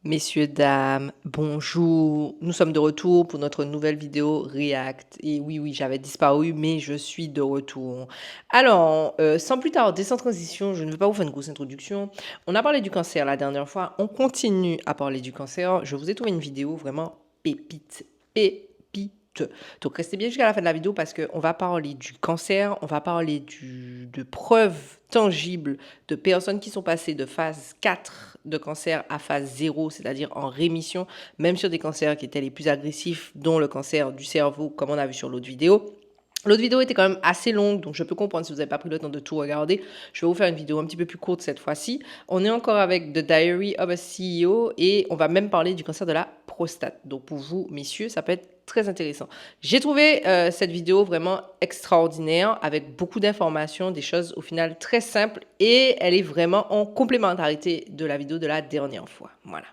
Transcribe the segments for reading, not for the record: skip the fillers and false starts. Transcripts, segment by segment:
Messieurs, dames, bonjour. Nous sommes de retour pour notre nouvelle vidéo React. Et oui, oui, j'avais disparu, mais je suis de retour. Alors, sans plus tarder, sans transition, je ne vais pas vous faire une grosse introduction. On a parlé du cancer la dernière fois. On continue à parler du cancer. Je vous ai trouvé une vidéo vraiment pépite. Pépite. Donc, restez bien jusqu'à la fin de la vidéo parce qu'on va parler du cancer, on va parler de preuves tangibles de personnes qui sont passées de phase 4 de cancer à phase 0, c'est-à-dire en rémission, même sur des cancers qui étaient les plus agressifs, dont le cancer du cerveau, comme on a vu sur l'autre vidéo. L'autre vidéo était quand même assez longue, donc je peux comprendre si vous n'avez pas pris le temps de tout regarder. Je vais vous faire une vidéo un petit peu plus courte cette fois-ci. On est encore avec The Diary of a CEO et on va même parler du cancer de la prostate. Donc pour vous, messieurs, ça peut être très intéressant. J'ai trouvé cette vidéo vraiment extraordinaire avec beaucoup d'informations, des choses au final très simples et elle est vraiment en complémentarité de la vidéo de la dernière fois. Voilà.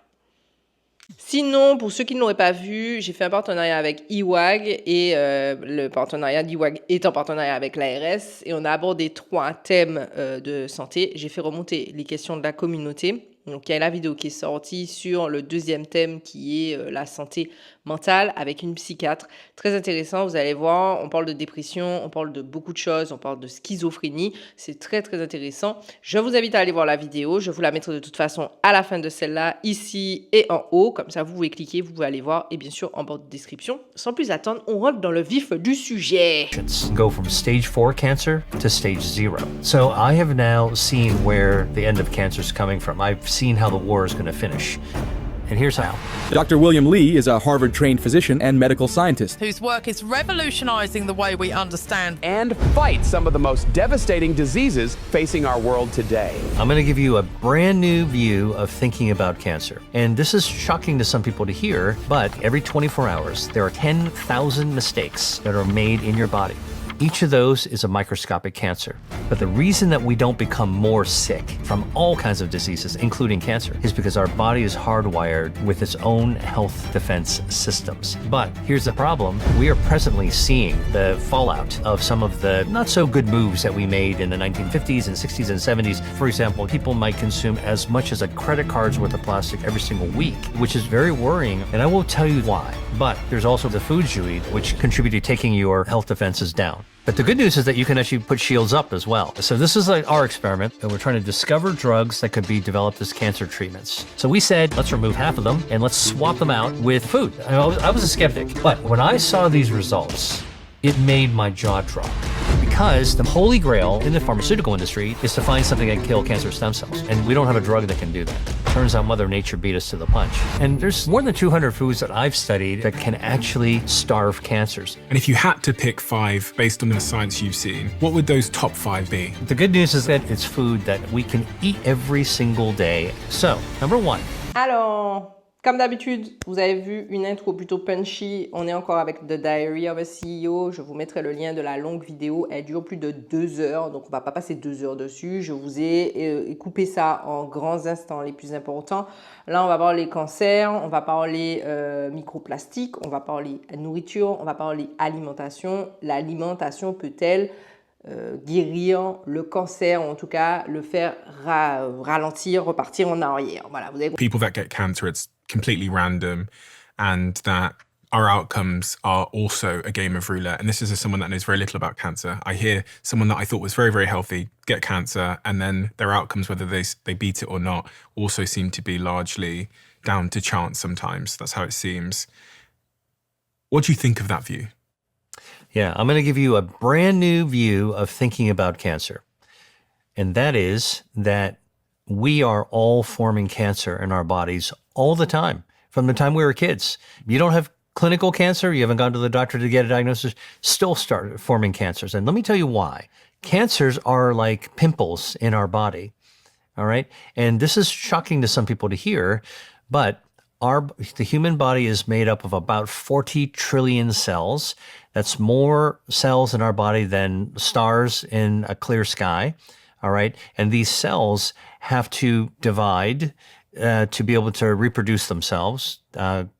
Sinon, pour ceux qui ne l'auraient pas vu, j'ai fait un partenariat avec EWAG et le partenariat d'EWAG est en partenariat avec l'ARS et on a abordé 3 thèmes de santé. J'ai fait remonter les questions de la communauté. Donc, il y a la vidéo qui est sortie sur le deuxième thème qui est la santé mentale avec une psychiatre. Très intéressant, vous allez voir, on parle de dépression, on parle de beaucoup de choses, on parle de schizophrénie. C'est très, très intéressant. Je vous invite à aller voir la vidéo. Je vous la mettrai de toute façon à la fin de celle-là, ici et en haut. Comme ça, vous pouvez cliquer, vous pouvez aller voir et bien sûr en barre de description. Sans plus attendre, on rentre dans le vif du sujet. Go from stage 4 cancer to stage 0. So I have now seen where the end of cancer is coming from. I've seen how the war is going to finish. And here's how. Dr. William Lee is a Harvard-trained physician and medical scientist whose work is revolutionizing the way we understand and fight some of the most devastating diseases facing our world today. I'm going to give you a brand new view of thinking about cancer. And this is shocking to some people to hear, but every 24 hours, there are 10,000 mistakes that are made in your body. Each of those is a microscopic cancer. But the reason that we don't become more sick from all kinds of diseases, including cancer, is because our body is hardwired with its own health defense systems. But here's the problem. We are presently seeing the fallout of some of the not so good moves that we made in the 1950s and 60s and 70s. For example, people might consume as much as a credit card's worth of plastic every single week, which is very worrying, and I will tell you why. But there's also the foods you eat, which contribute to taking your health defenses down. But the good news is that you can actually put shields up as well. So this is like our experiment, and we're trying to discover drugs that could be developed as cancer treatments. So we said, let's remove half of them and let's swap them out with food. I was a skeptic, but when I saw these results, it made my jaw drop. Because the holy grail in the pharmaceutical industry is to find something that can kill cancer stem cells. And we don't have a drug that can do that. Turns out Mother Nature beat us to the punch. And there's more than 200 foods that I've studied that can actually starve cancers. And if you had to pick 5 based on the science you've seen, what would those top 5 be? The good news is that it's food that we can eat every single day. So, number 1. Alors, comme d'habitude, vous avez vu une intro plutôt punchy. On est encore avec The Diary of a CEO. Je vous mettrai le lien de la longue vidéo. Elle dure plus de 2 heures, donc on ne va pas passer 2 heures dessus. Je vous ai coupé ça en grands instants les plus importants. Là, on va parler cancer, on va parler microplastique, on va parler nourriture, on va parler alimentation. L'alimentation peut-elle guérir le cancer, ou en tout cas le faire ralentir, repartir en arrière. Voilà, vous avez... People that get cancer, it's completely random, and that our outcomes are also a game of roulette. And this is as someone that knows very little about cancer. I hear someone that I thought was very, very healthy get cancer, and then their outcomes, whether they beat it or not, also seem to be largely down to chance sometimes. That's how it seems. What do you think of that view? Yeah, I'm going to give you a brand new view of thinking about cancer. And that is that we are all forming cancer in our bodies all the time, from the time we were kids. You don't have clinical cancer, you haven't gone to the doctor to get a diagnosis, still start forming cancers. And let me tell you why. Cancers are like pimples in our body, all right? And this is shocking to some people to hear, but the human body is made up of about 40 trillion cells. That's more cells in our body than stars in a clear sky, all right? And these cells have to divide to be able to reproduce themselves,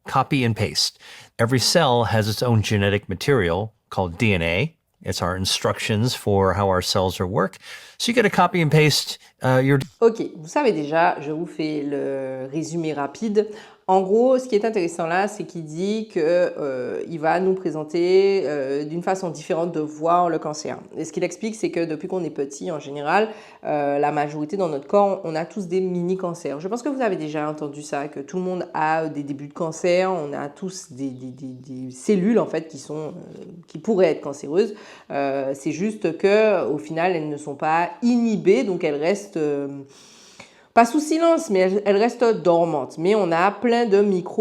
copy and paste. Every cell has its own genetic material called DNA, It's our instructions for how our cells are work. So you get to copy and paste your Ok, vous savez déjà, je vous fais le résumé rapide. En gros, ce qui est intéressant là, c'est qu'il dit qu'il va nous présenter d'une façon différente de voir le cancer. Et ce qu'il explique, c'est que depuis qu'on est petit, en général, la majorité dans notre corps, on a tous des mini-cancers. Je pense que vous avez déjà entendu ça, que tout le monde a des débuts de cancer, on a tous des cellules en fait qui pourraient être cancéreuses. C'est juste que au final, elles ne sont pas inhibées, donc elles restent pas sous silence, mais elles restent dormantes. Mais on a plein de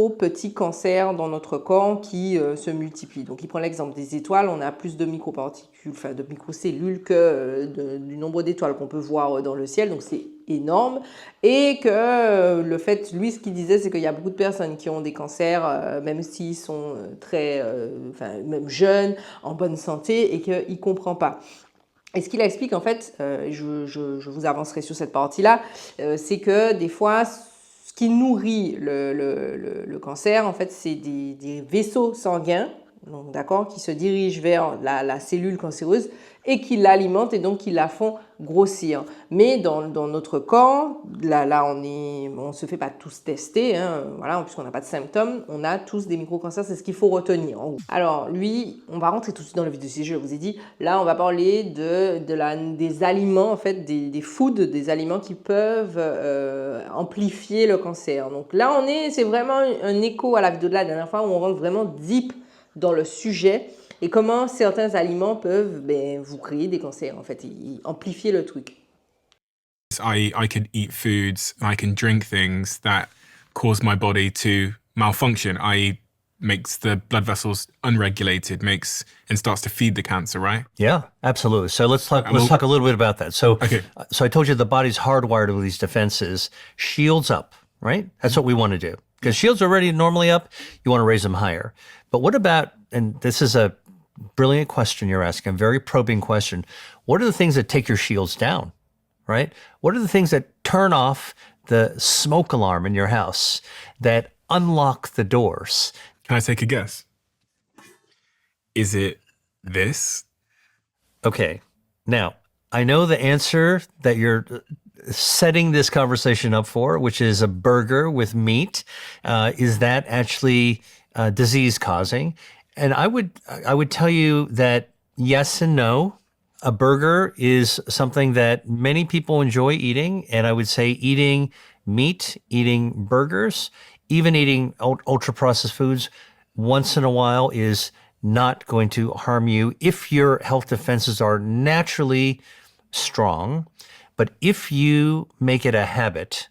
petits cancers dans notre corps qui se multiplient. Donc il prend l'exemple des étoiles, on a plus de microparticules, enfin de microcellules que du nombre d'étoiles qu'on peut voir dans le ciel. Donc c'est énorme. Et que le fait, lui, ce qu'il disait, c'est qu'il y a beaucoup de personnes qui ont des cancers, même s'ils sont même jeunes, en bonne santé, et qu'il ne comprend pas. Et ce qu'il explique, en fait, je vous avancerai sur cette partie-là, c'est que des fois, ce qui nourrit le cancer, en fait, c'est des vaisseaux sanguins, donc, d'accord, qui se dirigent vers la cellule cancéreuse et qui l'alimentent et donc qui la font grossir. Mais dans notre corps, là on se fait pas tous tester, hein, voilà, puisqu'on n'a pas de symptômes, on a tous des micro-cancers, c'est ce qu'il faut retenir. En gros. Alors lui, on va rentrer tout de suite dans le vif du sujet, je vous ai dit, là on va parler des aliments, en fait, des foods, des aliments qui peuvent amplifier le cancer. Donc là c'est vraiment un écho à la vidéo de la dernière fois où on rentre vraiment deep dans le sujet et comment certains aliments peuvent vous créer des cancers, en fait, et amplifier le truc. I could eat foods, I can drink things that cause my body to malfunction, i.e. makes the blood vessels unregulated, and starts to feed the cancer, right? Yeah, absolutely. So let's talk a little bit about that. So, Okay. So I told you the body's hardwired with these defenses. Shields up, right? That's what we want to do. Because shields are already normally up, you want to raise them higher. But what about, and this is a brilliant question you're asking, a very probing question. What are the things that take your shields down, right? What are the things that turn off the smoke alarm in your house, that unlock the doors? Can I take a guess? Is it this? Okay. Now, I know the answer that you're setting this conversation up for, which is a burger with meat. Is that actually disease causing? And I would tell you that yes and no. A burger is something that many people enjoy eating, and I would say eating meat, eating burgers, even eating ultra processed foods once in a while is not going to harm you if your health defenses are naturally strong. But if you make it a habit,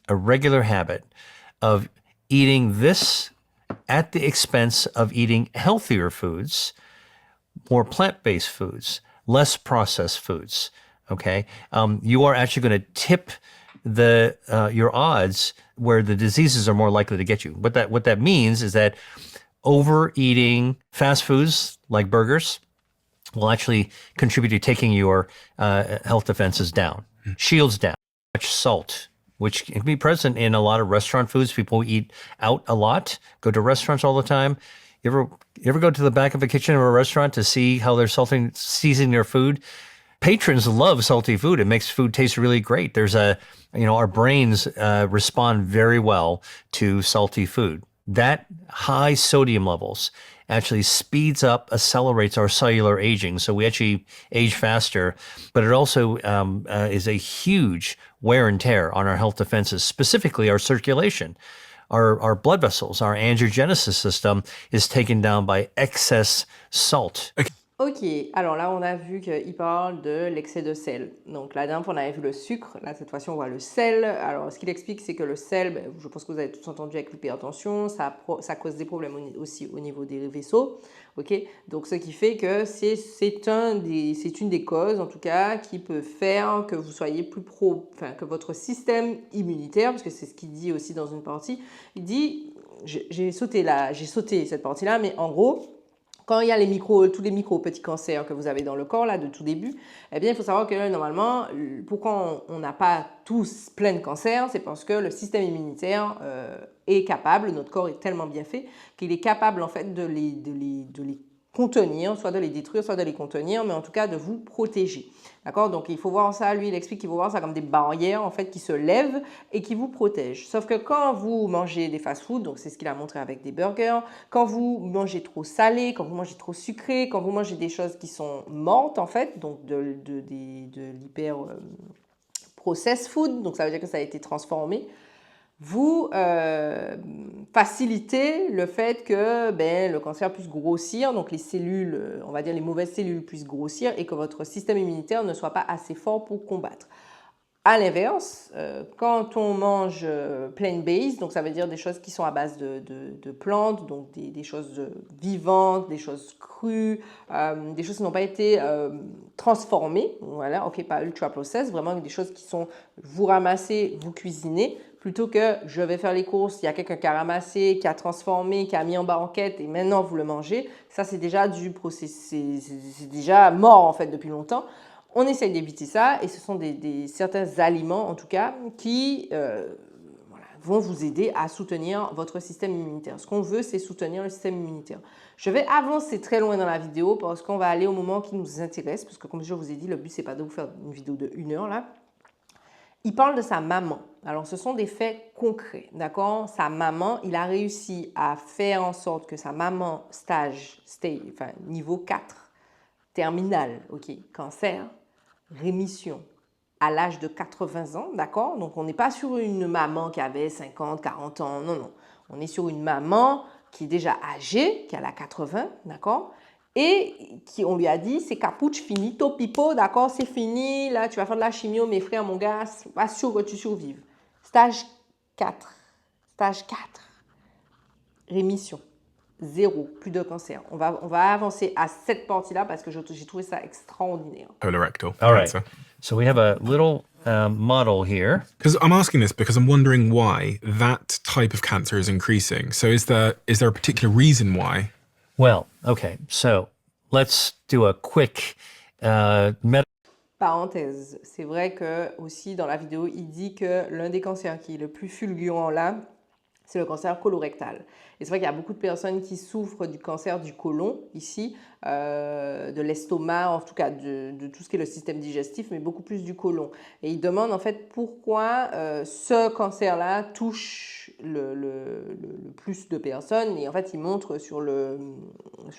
a regular habit of eating this at the expense of eating healthier foods, more plant-based foods, less processed foods, okay, you are actually going to tip your odds where the diseases are more likely to get you. What that means is that overeating fast foods like burgers will actually contribute to taking your health defenses down, shields down. Much salt, which can be present in a lot of restaurant foods. People eat out a lot, go to restaurants all the time. You ever go to the back of a kitchen of a restaurant to see how they're seasoning their food? Patrons love salty food. It makes food taste really great. There's our brains respond very well to salty food. That high sodium levels actually speeds up, accelerates our cellular aging. So we actually age faster, but it also is a huge wear and tear on our health defenses, specifically our circulation. Our blood vessels, our angiogenesis system is taken down by excess salt. Ok, alors là on a vu qu'il parle de l'excès de sel. Donc la dernière fois on avait vu le sucre, là cette fois-ci on voit le sel. Alors ce qu'il explique c'est que le sel, je pense que vous avez tous entendu avec l'hypertension, ça cause des problèmes aussi au niveau des vaisseaux. Ok, donc ce qui fait que c'est une des causes en tout cas qui peut faire que vous soyez que votre système immunitaire, parce que c'est ce qu'il dit aussi dans une partie, il dit, j'ai sauté cette partie-là, mais en gros, quand il y a tous les petits cancers que vous avez dans le corps, là, de tout début, eh bien, il faut savoir que normalement, pourquoi on n'a pas tous plein de cancers, c'est parce que le système immunitaire est capable, notre corps est tellement bien fait, qu'il est capable, en fait, de les contenir, soit de les détruire, soit de les contenir, mais en tout cas de vous protéger. D'accord? Donc il faut voir ça, lui il explique qu'il faut voir ça comme des barrières en fait qui se lèvent et qui vous protègent. Sauf que quand vous mangez des fast-food, donc c'est ce qu'il a montré avec des burgers, quand vous mangez trop salé, quand vous mangez trop sucré, quand vous mangez des choses qui sont mortes en fait, donc de l'hyper processed food, donc ça veut dire que ça a été transformé, vous facilitez le fait que le cancer puisse grossir, donc les cellules, on va dire les mauvaises cellules puissent grossir et que votre système immunitaire ne soit pas assez fort pour combattre. À l'inverse, quand on mange plant-based, donc ça veut dire des choses qui sont à base de plantes, donc des choses vivantes, des choses crues, des choses qui n'ont pas été transformées, voilà, ok, pas ultra-processed, vraiment des choses qui sont, vous ramassez, vous cuisinez, plutôt que je vais faire les courses, il y a quelqu'un qui a ramassé, qui a transformé, qui a mis en banquette et maintenant vous le mangez, ça c'est déjà du processus, c'est déjà mort en fait depuis longtemps. On essaye d'éviter ça et ce sont certains aliments en tout cas qui vont vous aider à soutenir votre système immunitaire. Ce qu'on veut, c'est soutenir le système immunitaire. Je vais avancer très loin dans la vidéo parce qu'on va aller au moment qui nous intéresse parce que comme je vous ai dit, le but c'est pas de vous faire une vidéo de 1 heure là. Il parle de sa maman. Alors, ce sont des faits concrets, d'accord? Sa maman, il a réussi à faire en sorte que sa maman, niveau 4, terminal, ok, cancer, rémission, à l'âge de 80 ans, d'accord? Donc, on n'est pas sur une maman qui avait 50, 40 ans, non, non. On est sur une maman qui est déjà âgée, qui a la 80, d'accord? Et on lui a dit, c'est capuche, finito, pipo, d'accord, c'est fini, là, tu vas faire de la chimio, mes frères, mon gars, pas sûr que tu survives. Stage 4, rémission, 0, plus de cancer. On va avancer à cette partie-là parce que j'ai trouvé ça extraordinaire. Colorectal All right. cancer. So we have a little model here. Because I'm asking this because I'm wondering why that type of cancer is increasing. So is there a particular reason why? Well, okay, so let's do a quick Parenthèse, c'est vrai que aussi dans la vidéo, il dit que l'un des cancers qui est le plus fulgurant là, c'est le cancer colorectal. Et c'est vrai qu'il y a beaucoup de personnes qui souffrent du cancer du côlon ici, de l'estomac, en tout cas de tout ce qui est le système digestif, mais beaucoup plus du côlon. Et il demande en fait pourquoi ce cancer-là touche le plus de personnes. Et en fait, il montre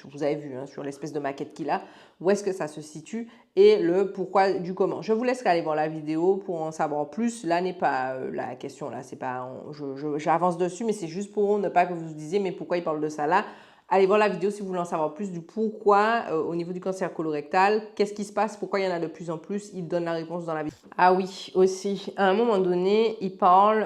vous avez vu, hein, sur l'espèce de maquette qu'il a, où est-ce que ça se situe et le pourquoi du comment. Je vous laisserai aller voir la vidéo pour en savoir plus. Là n'est pas la question, là, c'est pas, j'avance dessus, mais c'est juste pour ne pas que vous vous disiez, mais pourquoi il parle de ça là? Allez voir la vidéo si vous voulez en savoir plus du pourquoi au niveau du cancer colorectal, qu'est-ce qui se passe, pourquoi il y en a de plus en plus, il donne la réponse dans la vidéo. Ah oui, aussi, à un moment donné, il parle,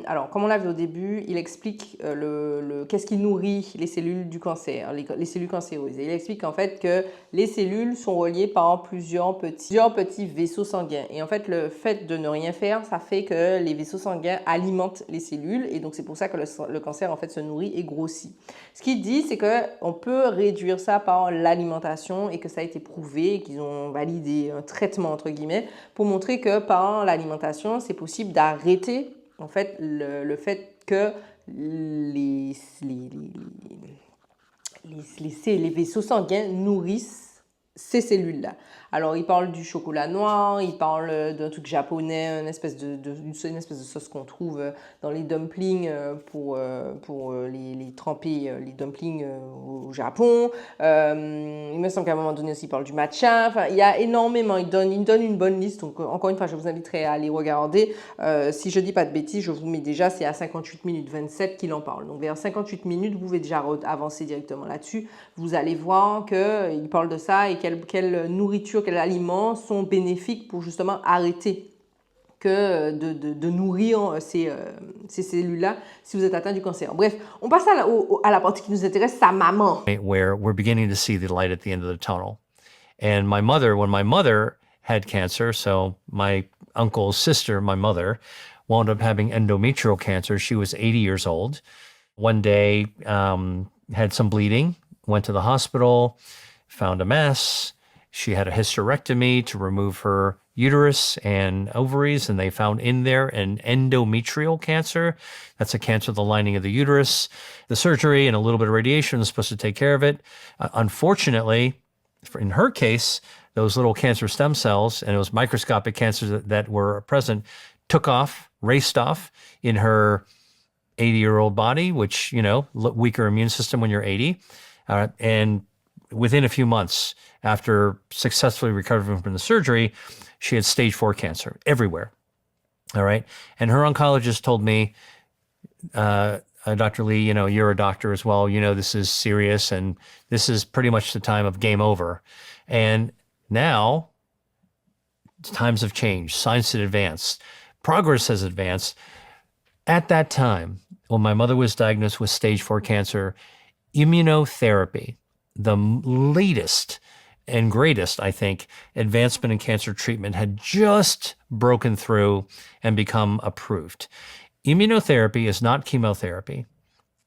alors comme on l'a vu au début, il explique qu'est-ce qui nourrit les cellules du cancer, les cellules cancéreuses. Et il explique en fait que les cellules sont reliées par plusieurs petits vaisseaux sanguins. Et en fait, le fait de ne rien faire, ça fait que les vaisseaux sanguins alimentent les cellules. Et donc, c'est pour ça que le cancer en fait se nourrit et grossit. Ce qu'il dit, c'est qu'on peut réduire ça par l'alimentation et que ça a été prouvé, qu'ils ont validé un traitement entre guillemets pour montrer que par l'alimentation, c'est possible d'arrêter en fait le fait que les vaisseaux sanguins nourrissent ces cellules-là. Alors, il parle du chocolat noir, il parle d'un truc japonais, une espèce de sauce qu'on trouve dans les dumplings pour les tremper, les dumplings au Japon. Il me semble qu'à un moment donné aussi, il parle du matcha. Enfin, il y a énormément, il donne une bonne liste. Donc, encore une fois, je vous inviterai à aller regarder. Si je dis pas de bêtises, je vous mets déjà, c'est à 58 minutes 27 qu'il en parle. Donc, vers 58 minutes, vous pouvez déjà avancer directement là-dessus. Vous allez voir qu'il parle de ça et quelle nourriture, quels aliments sont bénéfiques pour justement arrêter de nourrir ces cellules-là si vous êtes atteint du cancer. Bref, on passe à la partie qui nous intéresse, sa maman. Where we're beginning to see the light at the end of the tunnel. And when my mother had cancer, so my uncle's sister, my mother, wound up having endometrial cancer. She was 80 years old. One day, had some bleeding, went to the hospital, found a mess. She had a hysterectomy to remove her uterus and ovaries, and they found in there an endometrial cancer. That's a cancer of the lining of the uterus. The surgery and a little bit of radiation was supposed to take care of it. Unfortunately, in her case, those little cancer stem cells, and it was microscopic cancers that were present, took off, raced off in her 80-year-old body, which, weaker immune system when you're 80. And within a few months after successfully recovering from the surgery, she had stage 4 cancer everywhere. All right. And her oncologist told me, Dr. Lee, you're a doctor as well. This is serious and this is pretty much the time of game over. And now times have changed. Science had advanced. Progress has advanced. At that time, when my mother was diagnosed with stage 4 cancer, immunotherapy, the latest and greatest, I think, advancement in cancer treatment, had just broken through and become approved. Immunotherapy is not chemotherapy.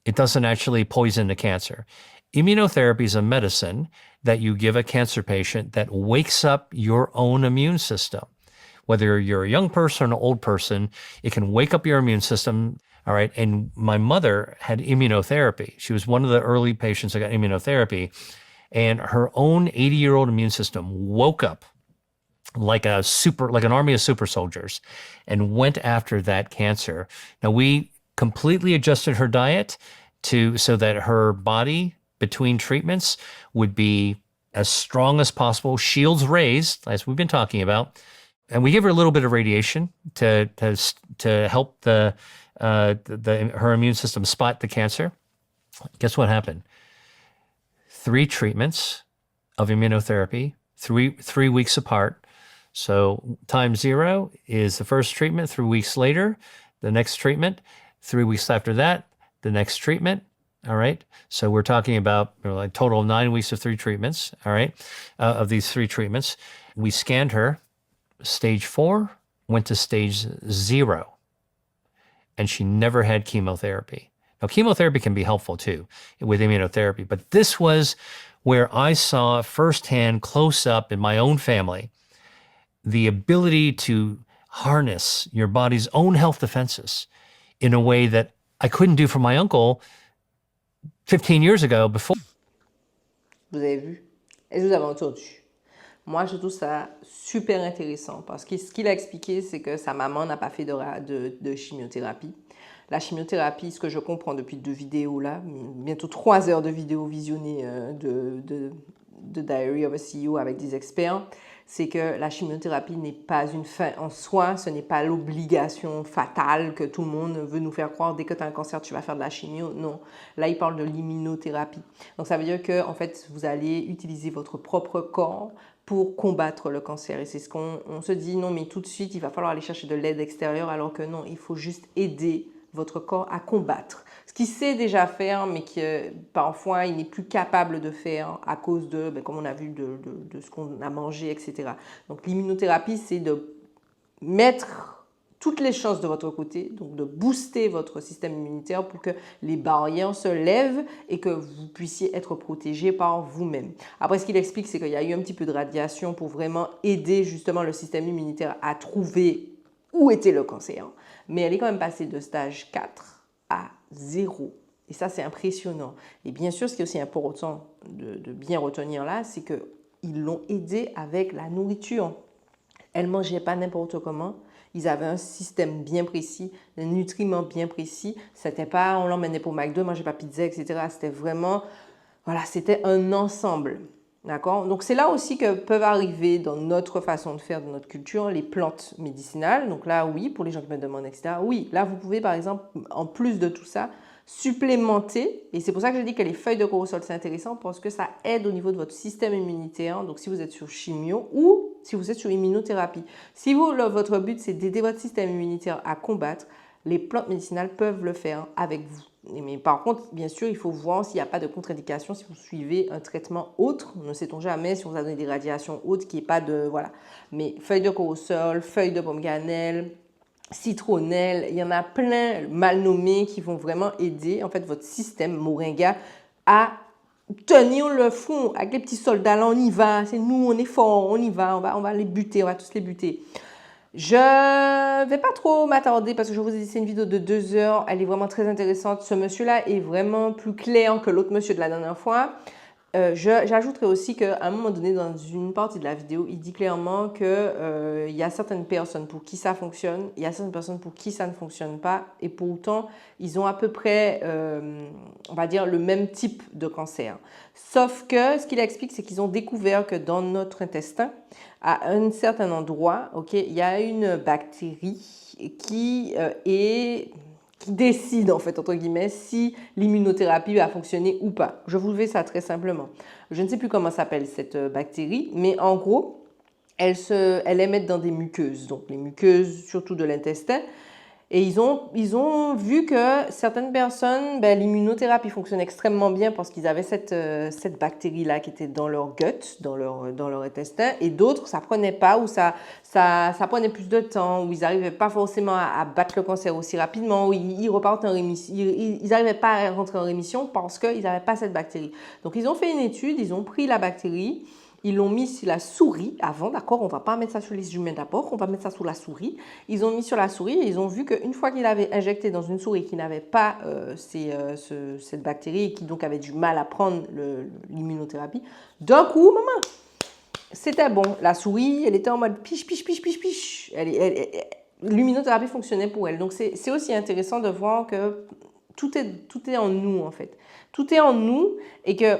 It doesn't actually poison the cancer. Immunotherapy is a medicine that you give a cancer patient that wakes up your own immune system. Whether you're a young person or an old person, it can wake up your immune system. All right. And my mother had immunotherapy. She was one of the early patients that got immunotherapy. And her own 80-year-old immune system woke up like an army of super soldiers and went after that cancer. Now, we completely adjusted her diet so that her body between treatments would be as strong as possible, shields raised, as we've been talking about. And we gave her a little bit of radiation to help her immune system spot the cancer. Guess what happened? 3 treatments of immunotherapy, three weeks apart. So time 0 is the first treatment. 3 weeks later, the next treatment. 3 weeks after that, the next treatment. All right. So we're talking about a total of 9 weeks of 3 treatments. All right. Of these 3 treatments, we scanned her. Stage 4 went to stage 0, and she never had chemotherapy. Now, chemotherapy can be helpful too with immunotherapy, but this was where I saw firsthand, close up in my own family, the ability to harness your body's own health defenses in a way that I couldn't do for my uncle 15 years ago before. Vous avez vu? Et vous avez entendu? Moi, je trouve ça super intéressant parce que ce qu'il a expliqué, c'est que sa maman n'a pas fait de chimiothérapie. La chimiothérapie, ce que je comprends depuis 2 vidéos là, bientôt 3 heures de vidéos visionnées de Diary of a CEO avec des experts, c'est que la chimiothérapie n'est pas une fin en soi, ce n'est pas l'obligation fatale que tout le monde veut nous faire croire. Dès que tu as un cancer, tu vas faire de la chimio. Non, là, il parle de l'immunothérapie. Donc, ça veut dire que, en fait, vous allez utiliser votre propre corps pour combattre le cancer. Et c'est ce qu'on se dit, non, mais tout de suite, il va falloir aller chercher de l'aide extérieure, alors que non, il faut juste aider votre corps à combattre. Ce qu'il sait déjà faire, mais que parfois il n'est plus capable de faire à cause de, comme on a vu, de ce qu'on a mangé, etc. Donc l'immunothérapie, c'est de mettre toutes les chances de votre côté, donc de booster votre système immunitaire pour que les barrières se lèvent et que vous puissiez être protégé par vous-même. Après, ce qu'il explique, c'est qu'il y a eu un petit peu de radiation pour vraiment aider justement le système immunitaire à trouver où était le cancer. Mais elle est quand même passée de stage 4 à 0. Et ça, c'est impressionnant. Et bien sûr, ce qui est aussi important de bien retenir là, c'est qu'ils l'ont aidée avec la nourriture. Elle ne mangeait pas n'importe comment. Ils avaient un système bien précis, des nutriments bien précis. C'était pas, on l'emmenait pour McDo, mangeait pas pizza, etc. C'était vraiment, voilà, c'était un ensemble. D'accord? Donc, c'est là aussi que peuvent arriver dans notre façon de faire, de notre culture, les plantes médicinales. Donc là, oui, pour les gens qui me demandent, etc. Oui, là, vous pouvez, par exemple, en plus de tout ça, supplémenter. Et c'est pour ça que je dis que les feuilles de corosol, c'est intéressant parce que ça aide au niveau de votre système immunitaire. Donc, si vous êtes sur chimio ou si vous êtes sur immunothérapie. Si votre but, c'est d'aider votre système immunitaire à combattre, les plantes médicinales peuvent le faire avec vous. Mais par contre, bien sûr, il faut voir s'il n'y a pas de contre-indication, si vous suivez un traitement autre. Ne sait-on jamais si on vous a donné des radiations autres, qu'il n'y ait pas de... Voilà. Mais feuilles de corosol, feuilles de pomme cannelle, citronnelle, il y en a plein mal nommés qui vont vraiment aider en fait votre système moringa à tenir le front avec les petits soldats, là, on y va, c'est nous, on est fort, on y va, on va les buter, on va tous les buter. Je vais pas trop m'attarder parce que je vous ai dit c'est une vidéo de 2 heures, elle est vraiment très intéressante. Ce monsieur-là est vraiment plus clair que l'autre monsieur de la dernière fois. J'ajouterai aussi qu'à un moment donné, dans une partie de la vidéo, il dit clairement qu'il y a certaines personnes pour qui ça fonctionne, il y a certaines personnes pour qui ça ne fonctionne pas, et pourtant, ils ont à peu près, on va dire, le même type de cancer. Sauf que ce qu'il explique, c'est qu'ils ont découvert que dans notre intestin, à un certain endroit, il y a une bactérie qui décide, en fait, entre guillemets, si l'immunothérapie va fonctionner ou pas. Je vous le fais ça très simplement. Je ne sais plus comment s'appelle cette bactérie, mais en gros, elle émet dans des muqueuses, donc les muqueuses surtout de l'intestin. Et ils ont vu que certaines personnes, l'immunothérapie fonctionne extrêmement bien parce qu'ils avaient cette bactérie-là qui était dans leur gut, dans leur intestin, et d'autres, ça prenait pas, ou ça prenait plus de temps, ou ils n'arrivaient pas forcément à battre le cancer aussi rapidement, ou ils repartent en rémission, ils n'arrivaient pas à rentrer en rémission parce qu'ils n'avaient pas cette bactérie. Donc ils ont fait une étude, ils ont pris la bactérie, ils l'ont mis sur la souris avant, d'accord? On ne va pas mettre ça sur les humains d'abord, on va mettre ça sur la souris. Ils ont mis sur la souris et ils ont vu qu'une fois qu'ils l'avaient injecté dans une souris qui n'avait pas cette bactérie et qui donc avait du mal à prendre l'immunothérapie, d'un coup, maman, c'était bon. La souris, elle était en mode piche, piche, piche, piche, piche. L'immunothérapie fonctionnait pour elle. Donc c'est aussi intéressant de voir que tout est en nous en fait. Tout est en nous et que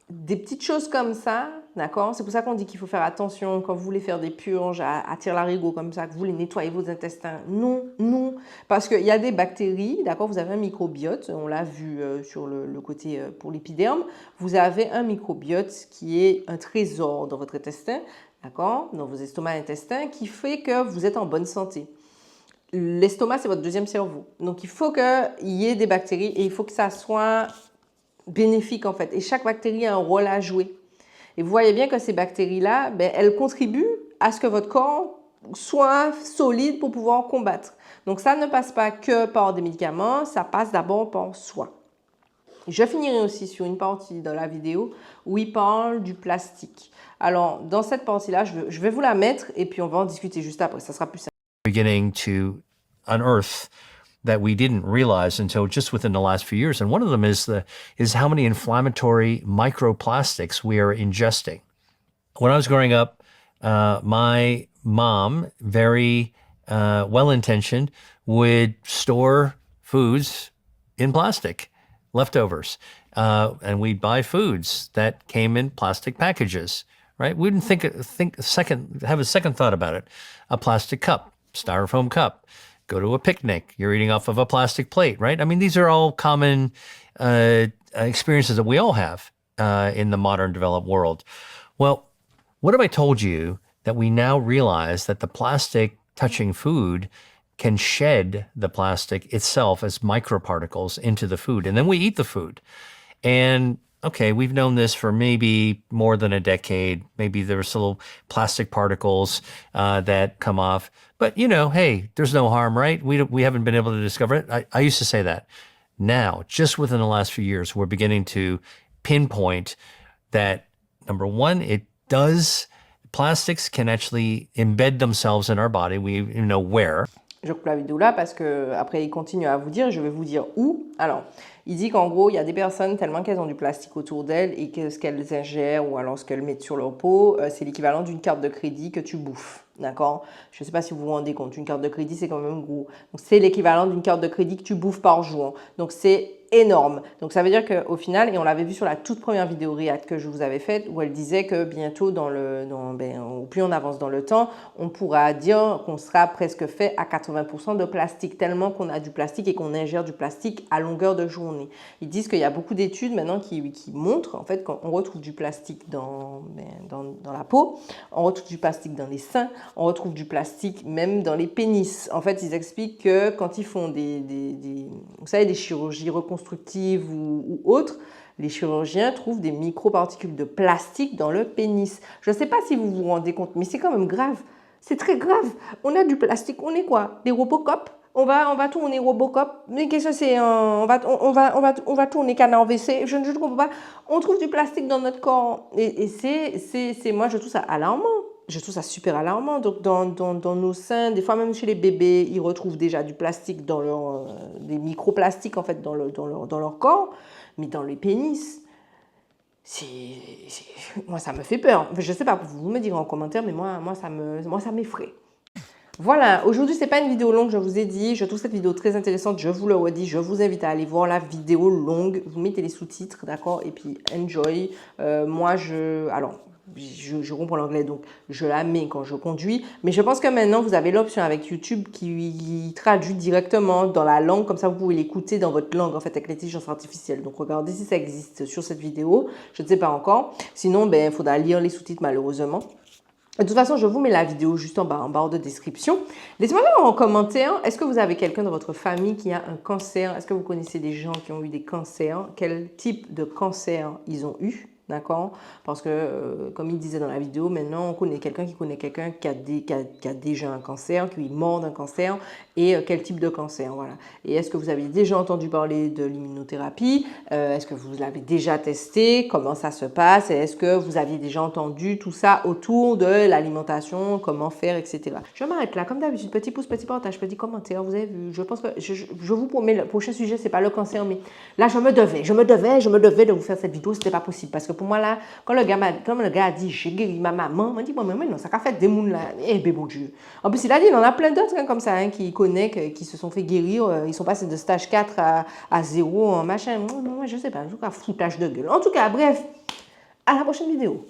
des petites choses comme ça, d'accord? C'est pour ça qu'on dit qu'il faut faire attention quand vous voulez faire des purges à tire-larigot comme ça, que vous voulez nettoyer vos intestins. Non, non, parce qu'il y a des bactéries, d'accord? Vous avez un microbiote, on l'a vu sur le côté pour l'épiderme. Vous avez un microbiote qui est un trésor dans votre intestin, d'accord? Dans vos estomacs et intestins, qui fait que vous êtes en bonne santé. L'estomac, c'est votre deuxième cerveau. Donc, il faut qu'il y ait des bactéries et il faut que ça soit bénéfique en fait. Et chaque bactérie a un rôle à jouer. Et vous voyez bien que ces bactéries-là, elles contribuent à ce que votre corps soit solide pour pouvoir combattre. Donc ça ne passe pas que par des médicaments, ça passe d'abord par soi. Je finirai aussi sur une partie dans la vidéo où il parle du plastique. Alors dans cette partie-là, je vais vous la mettre et puis on va en discuter juste après, ça sera plus simple. Beginning to unearth that we didn't realize until just within the last few years. And one of them is how many inflammatory microplastics we are ingesting. When I was growing up, my mom, very well-intentioned, would store foods in plastic, leftovers. And we'd buy foods that came in plastic packages, right? We didn't have a second thought about it. A plastic cup, styrofoam cup. Go to a picnic, you're eating off of a plastic plate, right? I mean, these are all common experiences that we all have in the modern developed world. Well, what if I told you that we now realize that the plastic touching food can shed the plastic itself as microparticles into the food, and then we eat the food. And okay, we've known this for maybe more than a decade. Maybe there's little plastic particles that come off. But, hey, there's no harm, right? We haven't been able to discover it. I used to say that. Now, just within the last few years, we're beginning to pinpoint that, number one, plastics can actually embed themselves in our body. We know where. Je coupe la vidéo là parce que après il continue à vous dire, je vais vous dire où. Alors, il dit qu'en gros, il y a des personnes tellement qu'elles ont du plastique autour d'elles et que ce qu'elles ingèrent ou alors ce qu'elles mettent sur leur peau, c'est l'équivalent d'une carte de crédit que tu bouffes. D'accord? Je ne sais pas si vous vous rendez compte, une carte de crédit, c'est quand même gros. Donc, c'est l'équivalent d'une carte de crédit que tu bouffes par jour. Donc, c'est énorme. Donc, ça veut dire qu'au final, et on l'avait vu sur la toute première vidéo React que je vous avais faite, où elle disait que bientôt, plus on avance dans le temps, on pourra dire qu'on sera presque fait à 80% de plastique, tellement qu'on a du plastique et qu'on ingère du plastique à longueur de journée. Ils disent qu'il y a beaucoup d'études maintenant qui montrent en fait qu'on retrouve du plastique dans la peau, on retrouve du plastique dans les seins, on retrouve du plastique même dans les pénis. En fait, ils expliquent que quand ils font vous savez, des chirurgies reconstructives ou autres, les chirurgiens trouvent des microparticules de plastique dans le pénis. Je ne sais pas si vous vous rendez compte, mais c'est quand même grave. C'est très grave. On a du plastique. On est quoi? Des Robocop? On va tourner Robocop. Mais qu'est-ce que c'est? On va tourner Canard WC. Je ne comprends pas. On trouve du plastique dans notre corps. Et moi, je trouve ça alarmant. Je trouve ça super alarmant. Donc, dans nos seins, des fois même chez les bébés, ils retrouvent déjà du plastique dans leur... des microplastiques, en fait, dans leur corps. Mais dans les pénis, moi, ça me fait peur. Je ne sais pas, vous me direz en commentaire, mais moi ça m'effraie. Voilà, aujourd'hui, ce n'est pas une vidéo longue, je vous ai dit. Je trouve cette vidéo très intéressante, je vous le redis. Je vous invite à aller voir la vidéo longue. Vous mettez les sous-titres, d'accord? Et puis, enjoy. Moi, je comprends l'anglais, donc je la mets quand je conduis. Mais je pense que maintenant, vous avez l'option avec YouTube qui traduit directement dans la langue. Comme ça, vous pouvez l'écouter dans votre langue, en fait, avec l'intelligence artificielle. Donc, regardez si ça existe sur cette vidéo. Je ne sais pas encore. Sinon, il faudra lire les sous-titres, malheureusement. De toute façon, je vous mets la vidéo juste en barre de description. Laissez-moi savoir en commentaire, est-ce que vous avez quelqu'un de votre famille qui a un cancer? Est-ce que vous connaissez des gens qui ont eu des cancers? Quel type de cancer ils ont eu? D'accord? Parce que, comme il disait dans la vidéo, maintenant, on connaît quelqu'un qui a déjà un cancer, qui est mort d'un cancer, et quel type de cancer, voilà. Et est-ce que vous avez déjà entendu parler de l'immunothérapie? Est-ce que vous l'avez déjà testé? Comment ça se passe? Est-ce que vous aviez déjà entendu tout ça autour de l'alimentation? Comment faire, etc. Je m'arrête là, comme d'habitude, petit pouce, petit partage, petit commentaire, vous avez vu. Je pense que, je vous promets, le prochain sujet, c'est pas le cancer, mais là, je me devais de vous faire cette vidéo, c'était pas possible, parce que pour moi, là, quand le gars a dit, j'ai guéri ma maman, m'a dit, bon, mais non, ça a fait des mouns là. Eh ben, bon Dieu. En plus, il a dit, il y en a plein d'autres comme ça, qui connaissent, qui se sont fait guérir. Ils sont passés de stage 4 à 0 en machin. Moi, je sais pas, en tout cas, foutage de gueule. En tout cas, bref, à la prochaine vidéo.